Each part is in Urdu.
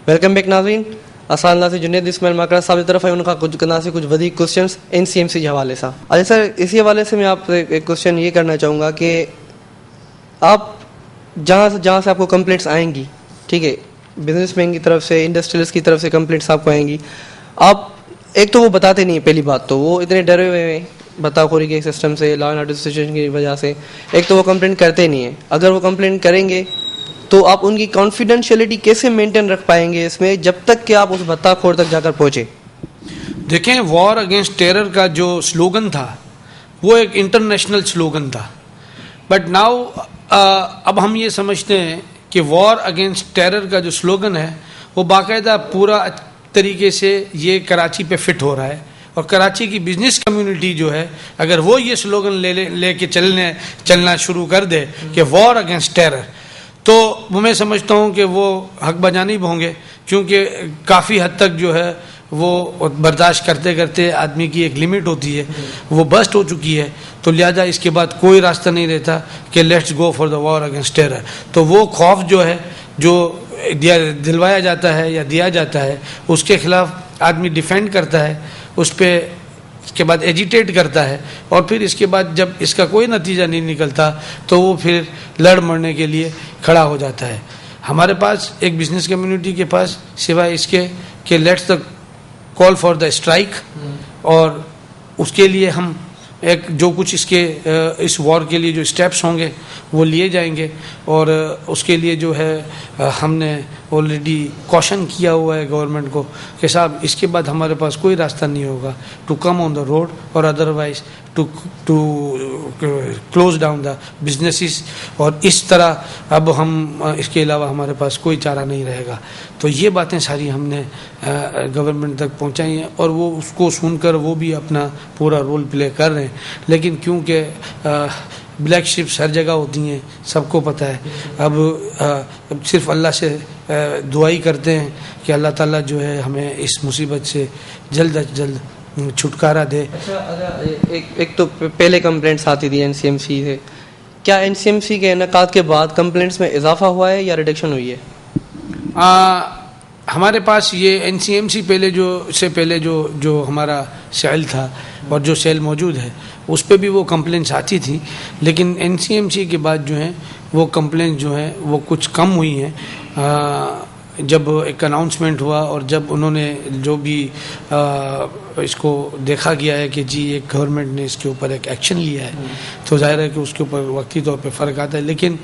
ویلکم بیک ناظرین. اسان اللہ سے جنید اسماعیل ماکڑا صاحب کی طرف ہے ان کا کچھ کرنا سے کچھ ودیک کوشچنس NCMC کے حوالے سے. اچھا سر, اسی حوالے سے میں آپ سے ایک کوشچن یہ کرنا چاہوں گا کہ آپ جہاں سے آپ کو کمپلینٹس آئیں گی, ٹھیک ہے, بزنس مین کی طرف سے, انڈسٹریلسٹ کی طرف سے کمپلینٹس آپ کو آئیں گی, آپ ایک تو وہ بتاتے نہیں ہیں, پہلی بات تو وہ اتنے ڈرے ہوئے ہیں بتا خوری کے سسٹم سے, لا اینڈ آرڈر سچویشن کی وجہ سے, ایک تو وہ کمپلینٹ کرتے نہیں ہیں. اگر وہ کمپلینٹ کریں گے تو آپ ان کی کانفیڈینشیلٹی کیسے مینٹین رکھ پائیں گے اس میں جب تک کہ آپ اس بتا خور تک جا کر پہنچے؟ دیکھیں, وار اگینسٹ ٹیرر کا جو سلوگن تھا وہ ایک انٹرنیشنل سلوگن تھا, بٹ ناؤ اب ہم یہ سمجھتے ہیں کہ وار اگینسٹ ٹیرر کا جو سلوگن ہے وہ باقاعدہ پورا طریقے سے یہ کراچی پہ فٹ ہو رہا ہے, اور کراچی کی بزنس کمیونٹی جو ہے اگر وہ یہ سلوگن لے کے چلنا شروع کر دے کہ وار اگینسٹ ٹیرر, تو میں سمجھتا ہوں کہ وہ حق بجانب ہوں گے, کیونکہ کافی حد تک جو ہے وہ برداشت کرتے کرتے آدمی کی ایک لمٹ ہوتی ہے, وہ بسٹ ہو چکی ہے, تو لہذا اس کے بعد کوئی راستہ نہیں رہتا کہ let's go for the war against terror. تو وہ خوف جو ہے جو دلوایا جاتا ہے یا دیا جاتا ہے اس کے خلاف آدمی ڈیفینڈ کرتا ہے, اس پہ اس کے بعد ایجیٹیٹ کرتا ہے, اور پھر اس کے بعد جب اس کا کوئی نتیجہ نہیں نکلتا تو وہ پھر لڑ مرنے کے لیے کھڑا ہو جاتا ہے. ہمارے پاس ایک بزنس کمیونٹی کے پاس سوائے اس کے کہ let's the call for the strike, اور اس کے لیے ہم ایک جو کچھ اس وار کے لیے جو اسٹیپس ہوں گے وہ لیے جائیں گے, اور اس کے لیے جو ہے ہم نے آلریڈی کوشن کیا ہوا ہے گورنمنٹ کو کہ صاحب اس کے بعد ہمارے پاس کوئی راستہ نہیں ہوگا to come on the road, اور otherwise to close down the businesses, اور اس طرح اب ہم اس کے علاوہ ہمارے پاس کوئی چارہ نہیں رہے گا. تو یہ باتیں ساری ہم نے گورنمنٹ تک پہنچائی ہیں, اور وہ اس کو سن کر وہ بھی اپنا پورا رول پلے کر رہے ہیں. لیکن کیونکہ بلیک شپس ہر جگہ ہوتی ہیں, سب کو پتہ ہے, اب صرف اللہ سے دعائی کرتے ہیں کہ اللہ تعالیٰ جو ہے ہمیں اس مصیبت سے جلد از جلد چھٹکارا دے. ایک تو پہلے کمپلینٹس آتی تھی NCMC سے, کیا NCMC کے انعقاد کے بعد کمپلینٹس میں اضافہ ہوا ہے یا ریڈکشن ہوئی ہے؟ ہمارے پاس یہ NCMC پہلے جو ہمارا سیل تھا اور جو سیل موجود ہے اس پہ بھی وہ کمپلینٹس آتی تھی, لیکن NCMC کے بعد جو ہیں وہ کمپلینٹس جو ہیں وہ کچھ کم ہوئی ہیں. جب ایک اناؤنسمنٹ ہوا اور جب انہوں نے جو بھی اس کو دیکھا گیا ہے کہ جی ایک گورنمنٹ نے اس کے اوپر ایک ایکشن لیا ہے, تو ظاہر ہے کہ اس کے اوپر وقتی طور پہ فرق آتا ہے. لیکن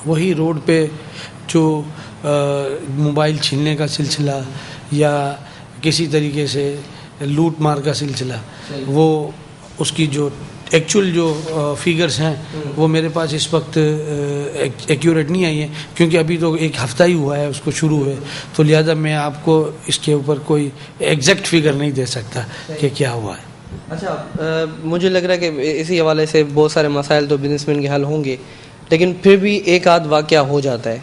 وہی روڈ پہ جو موبائل چھیننے کا سلسلہ یا کسی طریقے سے لوٹ مار کا سلسلہ, وہ اس کی جو ایکچوئل جو فیگرز ہیں وہ میرے پاس اس وقت ایکیوریٹ نہیں آئی ہیں, کیونکہ ابھی تو ایک ہفتہ ہی ہوا ہے اس کو شروع ہوئے, تو لہذا میں آپ کو اس کے اوپر کوئی ایگزیکٹ فیگر نہیں دے سکتا کہ کیا ہوا ہے. اچھا, مجھے لگ رہا ہے کہ اسی حوالے سے بہت سارے مسائل تو بزنس مین کے حل ہوں گے, لیکن پھر بھی ایک آدھ واقعہ ہو جاتا ہے,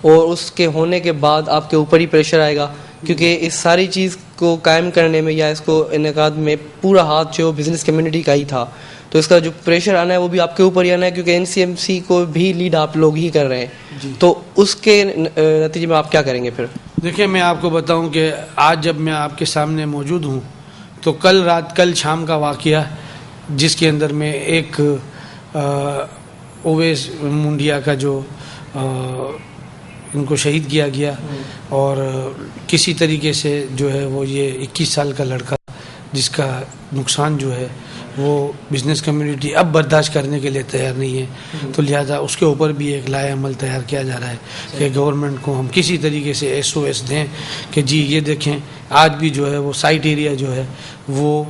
اور اس کے ہونے کے بعد آپ کے اوپر ہی پریشر آئے گا, کیونکہ اس ساری چیز کو قائم کرنے میں یا اس کو انعقاد میں پورا ہاتھ جو بزنس کمیونٹی کا ہی تھا, تو اس کا جو پریشر آنا ہے وہ بھی آپ کے اوپر ہی آنا ہے, کیونکہ NCMC کو بھی لیڈ آپ لوگ ہی کر رہے ہیں. تو اس کے نتیجے میں آپ کیا کریں گے پھر؟ دیکھیں, میں آپ کو بتاؤں کہ آج جب میں آپ کے سامنے موجود ہوں تو کل شام کا واقعہ جس کے اندر میں ایک اویس منڈیا کا جو ان کو شہید کیا گیا, اور کسی طریقے سے جو ہے وہ یہ 21 سال کا لڑکا جس کا نقصان جو ہے وہ بزنس کمیونٹی اب برداشت کرنے کے لیے تیار نہیں ہے, تو لہذا اس کے اوپر بھی ایک لائحہ عمل تیار کیا جا رہا ہے کہ گورنمنٹ کو ہم کسی طریقے سے SOS دیں کہ جی یہ دیکھیں آج بھی جو ہے وہ سائٹ ایریا جو ہے وہ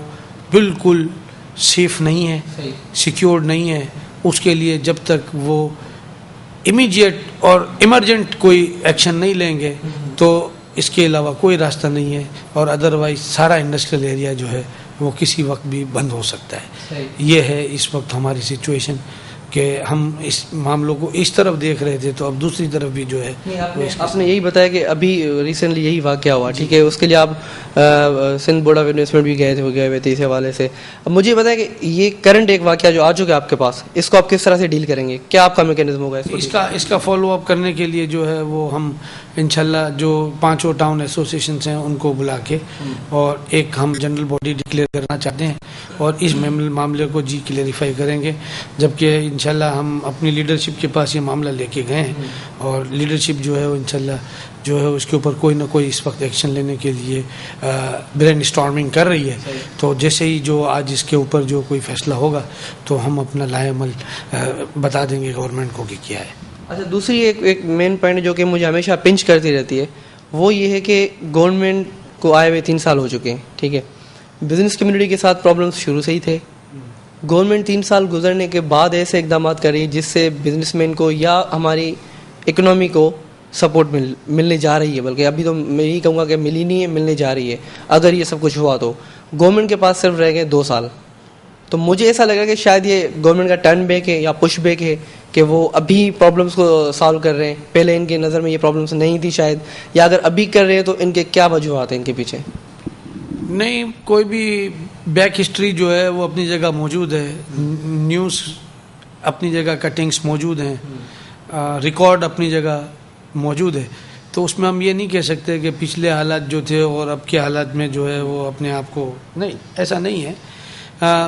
بالکل سیف نہیں ہے, سیکیورڈ نہیں ہے. اس کے لیے جب تک وہ امیڈیٹ اور ایمرجنٹ کوئی ایکشن نہیں لیں گے تو اس کے علاوہ کوئی راستہ نہیں ہے, اور ادروائز سارا انڈسٹریل ایریا جو ہے وہ کسی وقت بھی بند ہو سکتا ہے. یہ ہے اس وقت ہماری سچویشن کہ ہم اس معاملوں کو اس طرف دیکھ رہے تھے، تو اب دوسری طرف بھی جو ہے آپ نے یہی بتایا کہ ابھی ریسنٹلی یہی واقعہ ہوا، ٹھیک ہے، اس کے لیے آپ سندھ بورڈ آف انویسٹمنٹ بھی گئے ہوئے تھے اس حوالے سے. اب مجھے بتائیں کہ یہ کرنٹ ایک واقعہ جو آ چکا ہے آپ کے پاس، اس کو آپ کس طرح سے ڈیل کریں گے؟ کیا آپ کا میکینزم ہوگا اس کا فالو اپ کرنے کے لیے جو ہے وہ ہم انشاءاللہ جو 5 ٹاؤن ایسوسیشنز ہیں ان کو بلا کے اور ایک ہم جنرل باڈی ڈکلیئر کرنا چاہتے ہیں اور اس معاملے کو کلیریفائی کریں گے، جبکہ انشاءاللہ ہم اپنی لیڈرشپ کے پاس یہ معاملہ لے کے گئے ہیں اور لیڈرشپ جو ہے وہ انشاءاللہ جو ہے اس کے اوپر کوئی نہ کوئی اس وقت ایکشن لینے کے لیے برین اسٹارمنگ کر رہی ہے. تو جیسے ہی جو آج اس کے اوپر جو کوئی فیصلہ ہوگا تو ہم اپنا لائے عمل بتا دیں گے گورنمنٹ کو کہ کیا ہے. اچھا، دوسری ایک مین پوائنٹ جو کہ مجھے ہمیشہ پنچ کرتی رہتی ہے وہ یہ ہے کہ گورنمنٹ کو آئے ہوئے 3 سال ہو چکے ہیں، ٹھیک ہے، بزنس کمیونٹی کے ساتھ پرابلمس شروع سے ہی تھے. گورنمنٹ 3 سال گزرنے کے بعد ایسے اقدامات کر رہی ہے جس سے بزنس مین کو یا ہماری اکنامی کو سپورٹ ملنے جا رہی ہے، بلکہ ابھی تو میں یہی کہوں گا کہ ملی نہیں ہے، ملنے جا رہی ہے. اگر یہ سب کچھ ہوا تو گورنمنٹ کے پاس صرف رہ گئے 2 سال. تو مجھے ایسا لگا کہ شاید یہ گورنمنٹ کا ٹرن بیک ہے یا پش بیک ہے کہ وہ ابھی پرابلمس کو سالو کر رہے ہیں. پہلے ان کے نظر میں یہ پرابلمس نہیں تھی شاید، یا اگر ابھی کر رہے ہیں تو ان کے کیا وجوہات ہیں ان کے پیچھے؟ نہیں، کوئی بھی بیک ہسٹری جو ہے وہ اپنی جگہ موجود ہے، نیوز اپنی جگہ، کٹنگز موجود ہیں، ریکارڈ اپنی جگہ موجود ہے. تو اس میں ہم یہ نہیں کہہ سکتے کہ پچھلے حالات جو تھے اور اب کے حالات میں جو ہے وہ اپنے آپ کو، نہیں، ایسا نہیں ہے.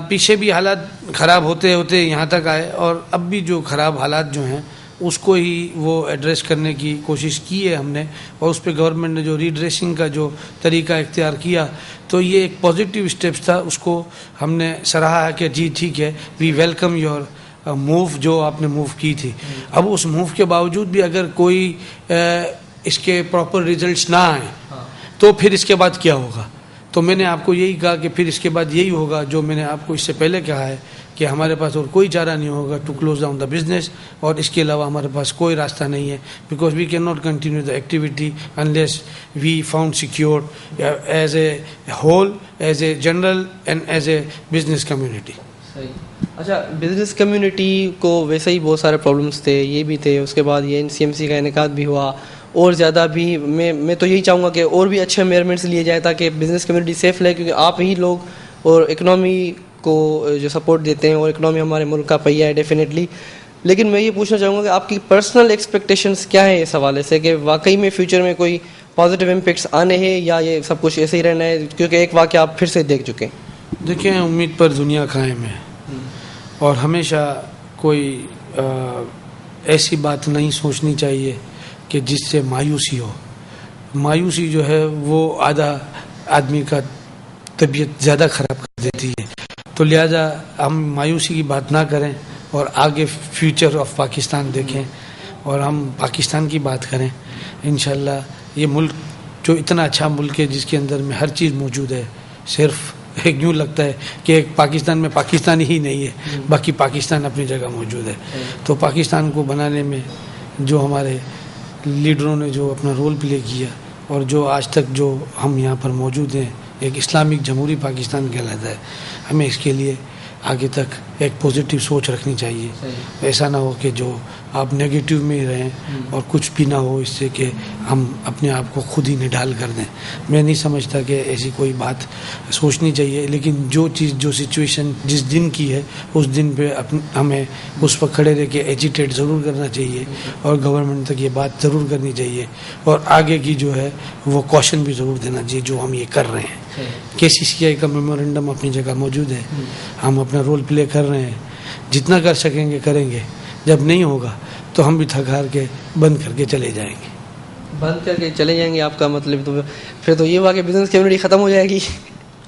پیچھے بھی حالات خراب ہوتے ہوتے یہاں تک آئے اور اب بھی جو خراب حالات جو ہیں اس کو ہی وہ ایڈریس کرنے کی کوشش کی ہے ہم نے، اور اس پہ گورنمنٹ نے جو ریڈریسنگ کا جو طریقہ اختیار کیا تو یہ ایک پازیٹیو اسٹیپس تھا. اس کو ہم نے سراہا ہے کہ جی ٹھیک ہے، وی ویلکم یور موو جو آپ نے موو کی تھی. اب اس موو کے باوجود بھی اگر کوئی اس کے پراپر ریزلٹس نہ آئیں تو پھر اس کے بعد کیا ہوگا؟ تو میں نے آپ کو یہی کہا کہ پھر اس کے بعد یہی ہوگا جو میں نے آپ کو اس سے پہلے کہا ہے کہ ہمارے پاس اور کوئی چارہ نہیں ہوگا to close down the business, اور اس کے علاوہ ہمارے پاس کوئی راستہ نہیں ہے، because we can not continue the activity unless we found secured as a whole, as a general and as a business community. اچھا، بزنس کمیونٹی کو ویسے ہی بہت سارے پرابلمس تھے، یہ بھی تھے، اس کے بعد یہ NCMC کا انعقاد بھی ہوا، اور زیادہ بھی میں تو یہی چاہوں گا کہ اور بھی اچھے میئرمنٹس لیے جائے تاکہ بزنس کمیونٹی سیف رہے، کیونکہ آپ ہی لوگ اور اکنامی کو جو سپورٹ دیتے ہیں، اور اکنامی ہمارے ملک کا پہیہ ہے ڈیفینیٹلی. لیکن میں یہ پوچھنا چاہوں گا کہ آپ کی پرسنل ایکسپیکٹیشنس کیا ہیں اس حوالے سے کہ واقعی میں فیوچر میں کوئی پازیٹیو امپیکٹس آنے ہیں یا یہ سب کچھ ایسے ہی رہنا ہے، کیونکہ ایک واقعہ آپ پھر سے دیکھ چکے ہیں؟ دیکھیں، امید پر دنیا قائم ہے اور ہمیشہ کوئی ایسی بات نہیں سوچنی چاہیے کہ جس سے مایوسی ہو. مایوسی جو ہے وہ آدھا آدمی کا طبیعت زیادہ خراب کر دیتی ہے. تو لہذا ہم مایوسی کی بات نہ کریں اور آگے فیوچر آف پاکستان دیکھیں اور ہم پاکستان کی بات کریں. انشاءاللہ یہ ملک جو اتنا اچھا ملک ہے جس کے اندر میں ہر چیز موجود ہے، صرف ایک یوں لگتا ہے کہ ایک پاکستان میں پاکستانی ہی نہیں ہے، باقی پاکستان اپنی جگہ موجود ہے. تو پاکستان کو بنانے میں جو ہمارے لیڈروں نے جو اپنا رول پلے کیا اور جو آج تک جو ہم یہاں پر موجود ہیں، ایک اسلامک جمہوری پاکستان کہلاتا ہے. ہمیں اس کے لیے آگے تک ایک پازیٹیو سوچ رکھنی چاہیے. ایسا نہ ہو کہ جو آپ نیگیٹیو میں ہی رہیں اور کچھ بھی نہ ہو اس سے کہ ہم اپنے آپ کو خود ہی نڈال کر دیں. میں نہیں سمجھتا کہ ایسی کوئی بات سوچنی چاہیے، لیکن جو چیز، جو سچویشن جس دن کی ہے اس دن پہ ہمیں اس وقت کھڑے رہ کے ایجیٹیٹ ضرور کرنا چاہیے اور گورنمنٹ تک یہ بات ضرور کرنی چاہیے اور آگے کی جو ہے وہ کوشن بھی ضرور دینا چاہیے جو ہم یہ کر رہے ہیں. KCCI کا میمورنڈم اپنی جگہ موجود ہے، ہم اپنا رول پلے کر رہے ہیں، جتنا کر سکیں گے کریں گے. جب نہیں ہوگا تو ہم بھی تھک ہار کے بند کر کے چلے جائیں گے. بند کر کے چلے جائیں گے آپ کا مطلب؟ تو پھر تو یہ ہوا کہ بزنس کمیونٹی ختم ہو جائے گی.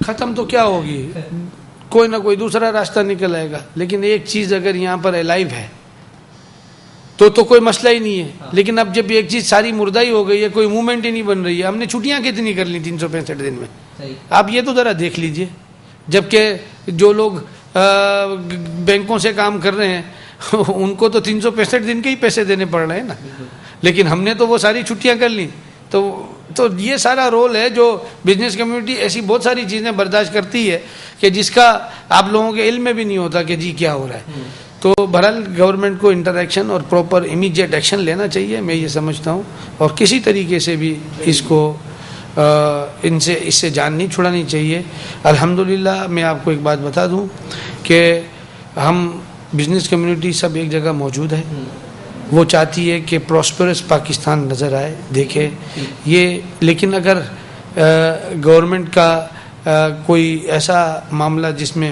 ختم تو کیا ہوگی، کوئی نہ کوئی دوسرا راستہ نکل آئے گا. لیکن ایک چیز اگر یہاں پر الائیو ہے تو کوئی مسئلہ ہی نہیں ہے. لیکن اب جب ایک چیز ساری مردہ ہی ہو گئی ہے، کوئی موومنٹ ہی نہیں بن رہی ہے. ہم نے چھٹیاں کتنی کر لی 365 دن میں، آپ یہ تو ذرا دیکھ لیجئے. جبکہ جو لوگ بینکوں سے کام کر رہے ہیں ان کو تو 365 دن کے ہی پیسے دینے پڑ رہے ہیں نا، لیکن ہم نے تو وہ ساری چھٹیاں کر لی. تو یہ سارا رول ہے جو بزنس کمیونٹی ایسی بہت ساری چیزیں برداشت کرتی ہے کہ جس کا آپ لوگوں کے علم میں بھی نہیں ہوتا کہ جی کیا ہو رہا ہے. تو بہرحال گورنمنٹ کو انٹریکشن اور پراپر امیجیٹ ایکشن لینا چاہیے، میں یہ سمجھتا ہوں، اور کسی طریقے سے بھی اس کو اس سے جان نہیں چھڑانی چاہیے. الحمدللہ میں آپ کو ایک بات بتا دوں کہ ہم بزنس کمیونٹی سب ایک جگہ موجود ہے، وہ چاہتی ہے کہ پراسپرس پاکستان نظر آئے دیکھے یہ. لیکن اگر گورنمنٹ کا کوئی ایسا معاملہ جس میں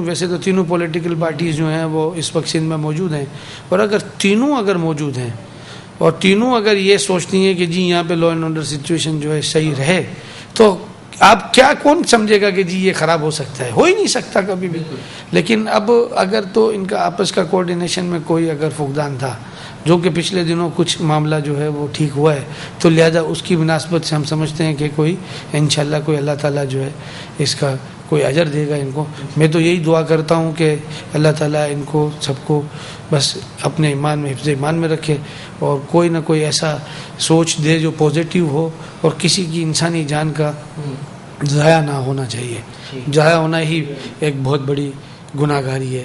ویسے تو تینوں پولیٹیکل پارٹیز جو ہیں وہ اس وقت سندھ میں موجود ہیں، اور اگر تینوں موجود ہیں اور تینوں اگر یہ سوچتی ہیں کہ جی یہاں پہ لا اینڈ آرڈر سچویشن جو ہے صحیح رہے، تو آپ کیا کون سمجھے گا کہ جی یہ خراب ہو سکتا ہے؟ ہو ہی نہیں سکتا کبھی بھی. لیکن اب اگر تو ان کا آپس کا کوارڈینیشن میں کوئی اگر فقدان تھا، جو کہ پچھلے دنوں کچھ معاملہ جو ہے وہ ٹھیک ہوا ہے، تو لہذا اس کی مناسبت سے ہم سمجھتے ہیں کہ کوئی انشاءاللہ کوئی اللہ تعالیٰ جو ہے اس کا کوئی اجر دے گا ان کو. میں تو یہی دعا کرتا ہوں کہ اللہ تعالیٰ ان کو سب کو بس اپنے ایمان میں حفظ ایمان میں رکھے، اور کوئی نہ کوئی ایسا سوچ دے جو پازیٹیو ہو، اور کسی کی انسانی جان کا ضائع نہ ہونا چاہیے. ضائع ہونا ہی ایک بہت بڑی گناہ گاری ہے،